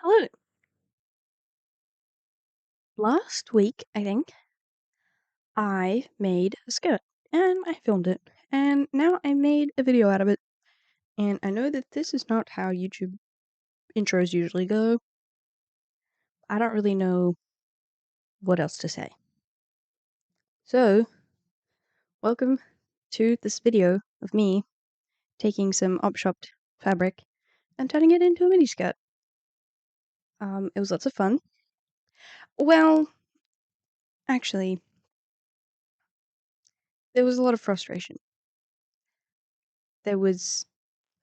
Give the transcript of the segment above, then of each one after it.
Hello. Last week, I think, I made a skirt and I filmed it, and now I made a video out of it. And I know that this is not how YouTube intros usually go. I don't really know what else to say. So, welcome to this video of me taking some op-shopped fabric and turning it into a mini skirt. It was lots of fun. Well, actually, there was a lot of frustration. There was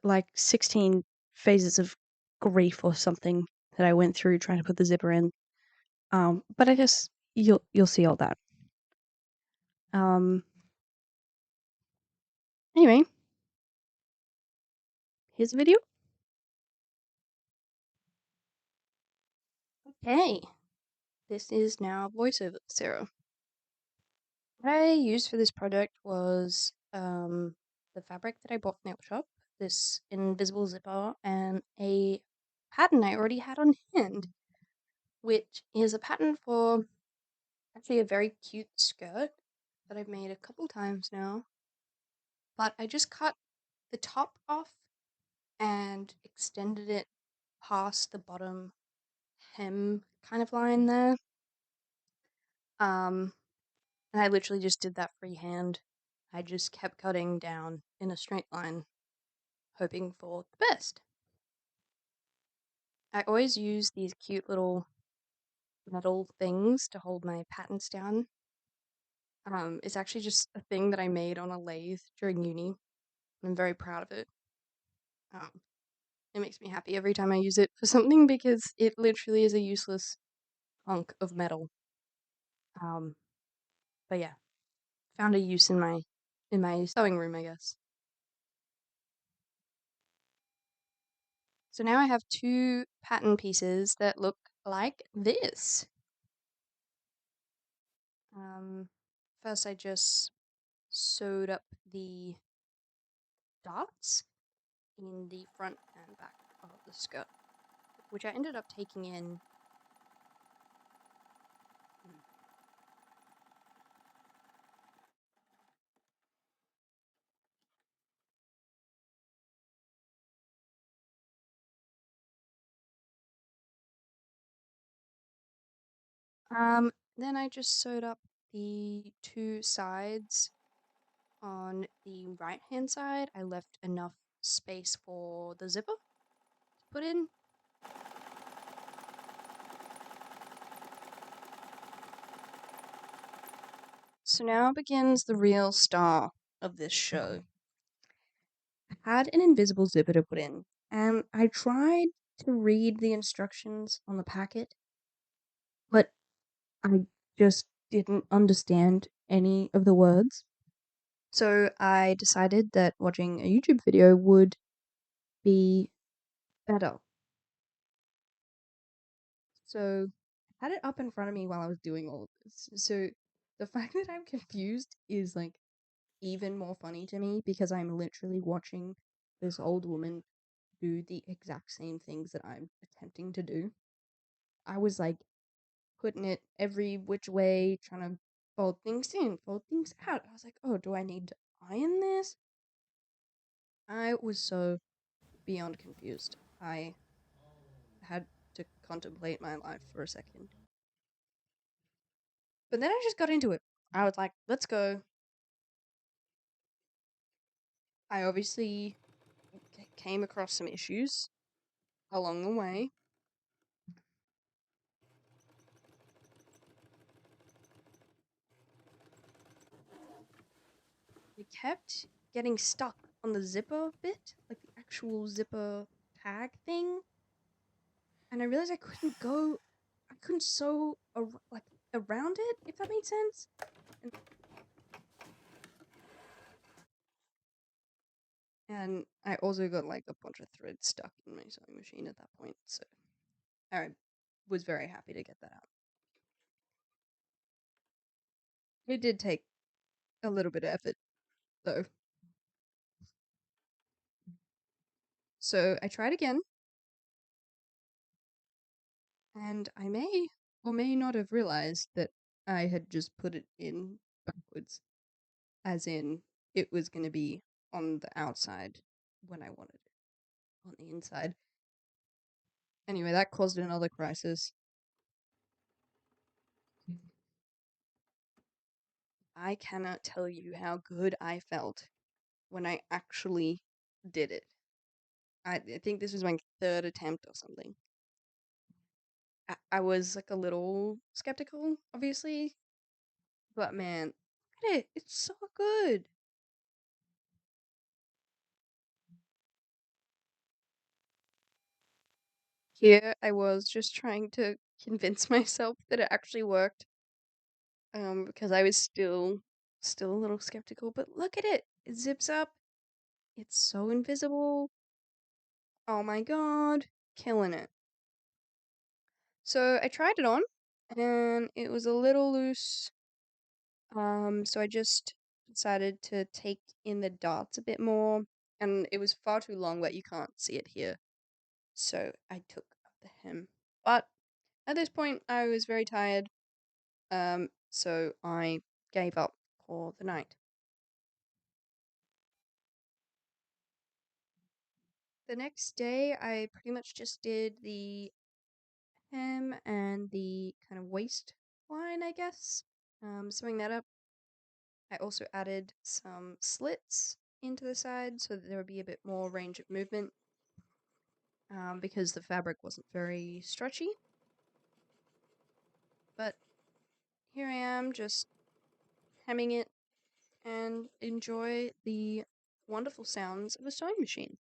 like 16 phases of grief or something that I went through trying to put the zipper in. But I guess you'll see all that. Um, anyway, here's the video. Okay, this is now voiceover Sarah. What I used for this project was the fabric that I bought from the shop, this invisible zipper, and a pattern I already had on hand, which is a pattern for actually a very cute skirt that I've made a couple times now. But I just cut the top off and extended it past the bottom hem kind of line there. And I literally just did that freehand. I just kept cutting down in a straight line, hoping for the best. I always use these cute little metal things to hold my patterns down. It's actually just a thing that I made on a lathe during uni. I'm very proud of it. Um, it makes me happy every time I use it for something because it literally is a useless hunk of metal. Um, but yeah, found a use in my sewing room, I guess. So now I have two pattern pieces that look like this. Um, First I just sewed up the dots in the front and back of the skirt, which I ended up taking in. Then I just sewed up the two sides. On the right hand side, I left enough space for the zipper to put in. So now begins the real star of this show. I had an invisible zipper to put in, and I tried to read the instructions on the packet, but I just didn't understand any of the words. So I decided that watching a YouTube video would be better. So I had it up in front of me while I was doing all of this. So the fact that I'm confused is like even more funny to me because I'm literally watching this old woman do the exact same things that I'm attempting to do. I was like putting it every which way, trying to fold things in, fold things out. I was like, oh, do I need to iron this? I was so beyond confused. I had to contemplate my life for a second. But then I just got into it. I was like, let's go. I obviously came across some issues along the way. I kept getting stuck on the zipper bit, like the actual zipper tag thing, and I realized I couldn't sew like around it, if that made sense. And I also got like a bunch of thread stuck in my sewing machine at that point, so I was very happy to get that out. It did take a little bit of effort, though. So I tried again, And I may or may not have realized that I had just put it in backwards, as in it was going to be on the outside when I wanted it on the inside. Anyway, that caused another crisis. I cannot tell you how good I felt when I actually did it. I think this was my third attempt or something. I was like a little skeptical, obviously, but man, look at it. It's so good. Here I was just trying to convince myself that it actually worked, because I was still a little skeptical, but look at it. It zips up. It's so invisible. Oh my god, killing it. So I tried it on, and it was a little loose. So I just decided to take in the darts a bit more, and it was far too long that you can't see it here. So I took up the hem. But at this point, I was very tired, so I gave up for the night. The next day, I pretty much just did the hem and the kind of waist line, I guess. Sewing that up. I also added some slits into the side so that there would be a bit more range of movement, because the fabric wasn't very stretchy. But here I am, just hemming it and enjoy the wonderful sounds of a sewing machine.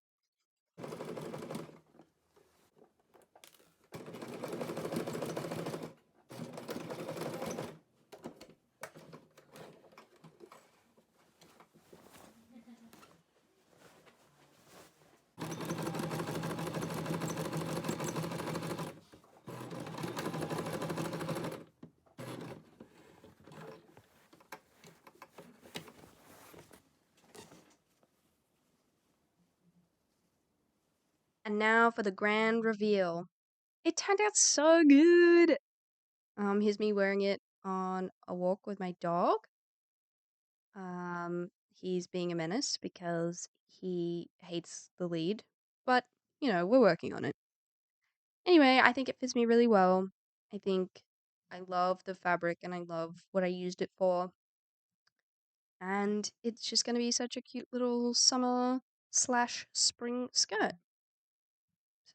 And now for the grand reveal. It turned out so good. Here's me wearing it on a walk with my dog. He's being a menace because he hates the lead, but we're working on it. Anyway, I think it fits me really well. I think I love the fabric and I love what I used it for. And it's just going to be such a cute little summer/spring skirt.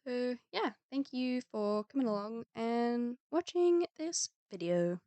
So, yeah, thank you for coming along and watching this video.